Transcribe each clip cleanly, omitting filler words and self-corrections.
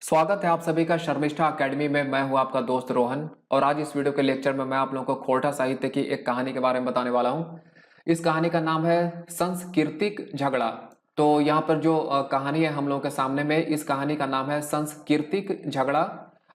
स्वागत है आप सभी का शर्मिष्ठा एकेडमी में। मैं हूं आपका दोस्त रोहन और आज इस वीडियो के लेक्चर में मैं आप लोगों को खोरठा साहित्य की एक कहानी के बारे में बताने वाला हूं। इस कहानी का नाम है सांस्कृतिक झगड़ा। तो यहाँ पर जो कहानी है हम लोगों के सामने में, इस कहानी का नाम है सांस्कृतिक झगड़ा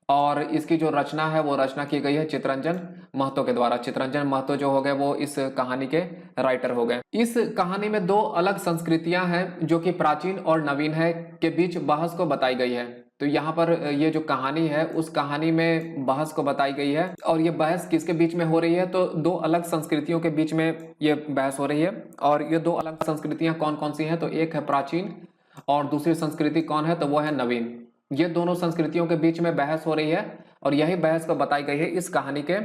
और इसकी जो रचना है वो रचना की गई है चितरंजन महतो के द्वारा। चितरंजन महतो जो हो गए वो इस कहानी के राइटर हो गए। इस कहानी में दो अलग संस्कृतियां हैं जो कि प्राचीन और नवीन है के बीच बहस को बताई गई है। तो यहाँ पर ये जो कहानी है उस कहानी में बहस को बताई गई है और ये बहस किसके बीच में हो रही है, तो दो अलग संस्कृतियों के बीच में ये बहस हो रही है। और ये दो अलग संस्कृतियां कौन कौन सी हैं, तो एक है प्राचीन और दूसरी संस्कृति कौन है, तो वो है नवीन। ये दोनों संस्कृतियों के बीच में बहस हो रही है और यही बहस को बताई गई है इस कहानी के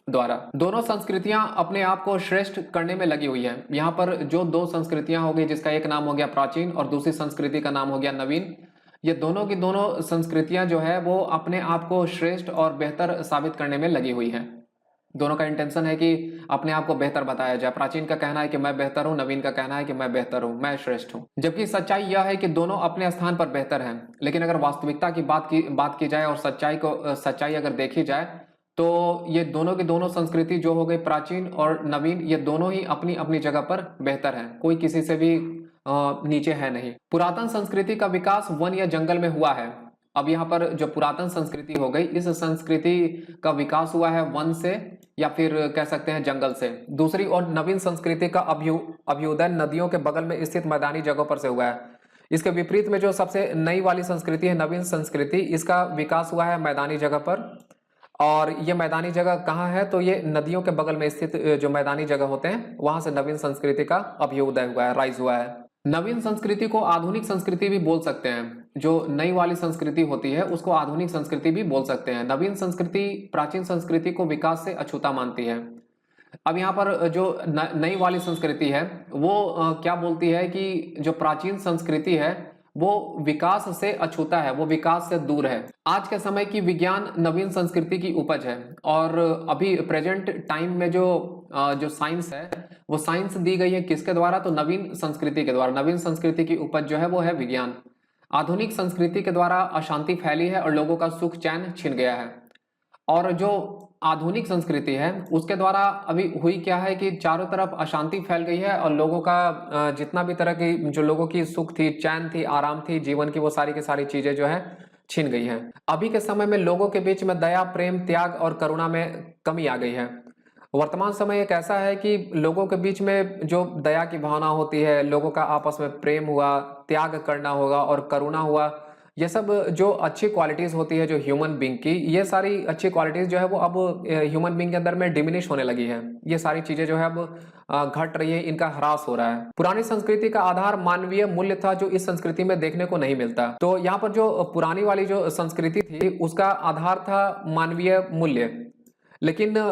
द्वारा। दोनों संस्कृतियां अपने आप को श्रेष्ठ करने में लगी हुई है। यहाँ पर जो दो संस्कृतियां हो गई, जिसका एक नाम हो गया प्राचीन और दूसरी संस्कृति का नाम हो गया नवीन, ये दोनों की दोनों संस्कृतियां जो है वो अपने आप को श्रेष्ठ और बेहतर साबित करने में लगी हुई हैं। दोनों का इंटेंशन है कि अपने आप को बेहतर बताया जाए। प्राचीन का कहना है कि मैं बेहतर हूं, नवीन का कहना है कि मैं बेहतर हूं, मैं श्रेष्ठ हूं। जबकि सच्चाई यह है कि दोनों अपने स्थान पर बेहतर हैं। लेकिन अगर वास्तविकता की बात की जाए और सच्चाई अगर देखी जाए तो ये दोनों की दोनों संस्कृति जो हो गई प्राचीन और नवीन, ये दोनों ही अपनी अपनी जगह पर बेहतर है। कोई किसी से भी नीचे है नहीं। पुरातन संस्कृति का विकास वन या जंगल में हुआ है। अब यहाँ पर जो पुरातन संस्कृति हो गई, इस संस्कृति का विकास हुआ है वन से या फिर कह सकते हैं जंगल से। दूसरी ओर नवीन संस्कृति का अभ्युदय नदियों के बगल में स्थित मैदानी जगहों पर से हुआ है। इसके विपरीत में जो सबसे नई वाली संस्कृति है नवीन संस्कृति, इसका विकास हुआ है मैदानी जगह पर। और ये मैदानी जगह कहाँ है, तो ये नदियों के बगल में स्थित जो मैदानी जगह होते हैं वहां से नवीन संस्कृति का अभ्युदय हुआ है, राइज हुआ है। नवीन संस्कृति को आधुनिक संस्कृति भी बोल सकते हैं। जो नई वाली संस्कृति होती है उसको आधुनिक संस्कृति भी बोल सकते हैं। नवीन संस्कृति प्राचीन संस्कृति को विकास से अछूता मानती है। अब यहाँ पर जो नई वाली संस्कृति है वो क्या बोलती है कि जो प्राचीन संस्कृति है वो विकास से अछूता है, वो विकास से दूर है। आज के समय की विज्ञान नवीन संस्कृति की उपज है और अभी प्रेजेंट टाइम में जो साइंस है वो साइंस दी गई है किसके द्वारा, तो नवीन संस्कृति के द्वारा। नवीन संस्कृति की उपज जो है वो है विज्ञान। आधुनिक संस्कृति के द्वारा अशांति फैली है और लोगों का सुख चैन छिन गया है। और जो आधुनिक संस्कृति है उसके द्वारा अभी हुई क्या है कि चारों तरफ अशांति फैल गई है और लोगों का जितना भी तरह की जो लोगों की सुख थी, चैन थी, आराम थी जीवन की, वो सारी की सारी चीजें जो है छिन गई हैं। अभी के समय में लोगों के बीच में दया, प्रेम, त्याग और करुणा में कमी आ गई है। वर्तमान समय एक ऐसा है कि लोगों के बीच में जो दया की भावना होती है, लोगों का आपस में प्रेम हुआ, त्याग करना होगा और करुणा हुआ, ये सब जो अच्छी क्वालिटीज होती है जो ह्यूमन बीइंग की, ये सारी अच्छी क्वालिटीज जो है वो अब ह्यूमन बीइंग के अंदर में डिमिनिश होने लगी है। ये सारी चीजें जो है अब घट रही है, इनका ह्रास हो रहा है। पुरानी संस्कृति का आधार मानवीय मूल्य था जो इस संस्कृति में देखने को नहीं मिलता। तो यहाँ पर जो पुरानी वाली जो संस्कृति थी उसका आधार था मानवीय मूल्य, लेकिन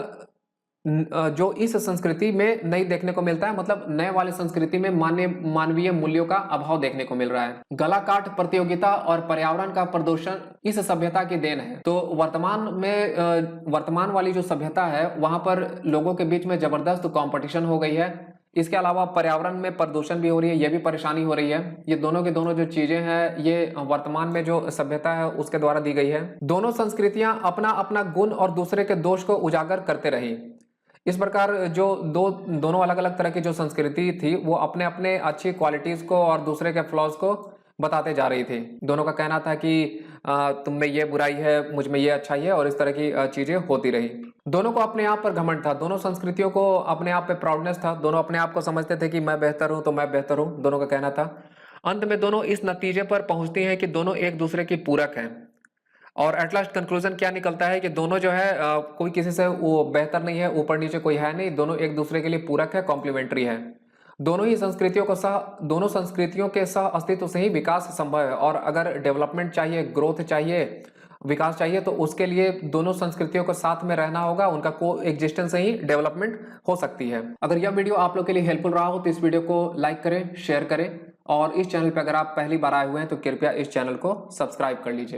जो इस संस्कृति में नहीं देखने को मिलता है, मतलब नए वाली संस्कृति में मानवीय मूल्यों का अभाव देखने को मिल रहा है। गला काट प्रतियोगिता और पर्यावरण का प्रदूषण इस सभ्यता की देन है। तो वर्तमान वाली जो सभ्यता है वहां पर लोगों के बीच में जबरदस्त कंपटीशन हो गई है। इसके अलावा पर्यावरण में प्रदूषण भी हो रही है, ये भी परेशानी हो रही है। ये दोनों की दोनों जो चीजें हैं ये वर्तमान में जो सभ्यता है उसके द्वारा दी गई है। दोनों संस्कृतियां अपना अपना गुण और दूसरे के दोष को उजागर करते रही। इस प्रकार जो दोनों अलग अलग तरह की जो संस्कृति थी वो अपने अपने अच्छी क्वालिटीज को और दूसरे के फ्लॉज को बताते जा रही थी। दोनों का कहना था कि तुम में ये बुराई है, मुझ में ये अच्छाई है, और इस तरह की चीजें होती रही। दोनों को अपने आप पर घमंड था, दोनों संस्कृतियों को अपने आप पे प्राउडनेस था। दोनों अपने आप को समझते थे कि मैं बेहतर हूं तो मैं बेहतर हूं, दोनों का कहना था। अंत में दोनों इस नतीजे पर पहुंचती हैं कि दोनों एक दूसरे की पूरक हैं। और एट लास्ट कंक्लूजन क्या निकलता है कि दोनों जो है कोई किसी से वो बेहतर नहीं है, ऊपर नीचे कोई है नहीं, दोनों एक दूसरे के लिए पूरक है, कॉम्प्लीमेंट्री है। दोनों संस्कृतियों के सह अस्तित्व से ही विकास संभव है। और अगर डेवलपमेंट चाहिए, ग्रोथ चाहिए, विकास चाहिए, तो उसके लिए दोनों संस्कृतियों को साथ में रहना होगा, उनका को एग्जिस्टेंस से ही डेवलपमेंट हो सकती है। अगर यह वीडियो आप लोग के लिए हेल्पफुल रहा हो तो इस वीडियो को लाइक करें, शेयर करें और इस चैनल पर अगर आप पहली बार आए हुए हैं तो कृपया इस चैनल को सब्सक्राइब कर लीजिए।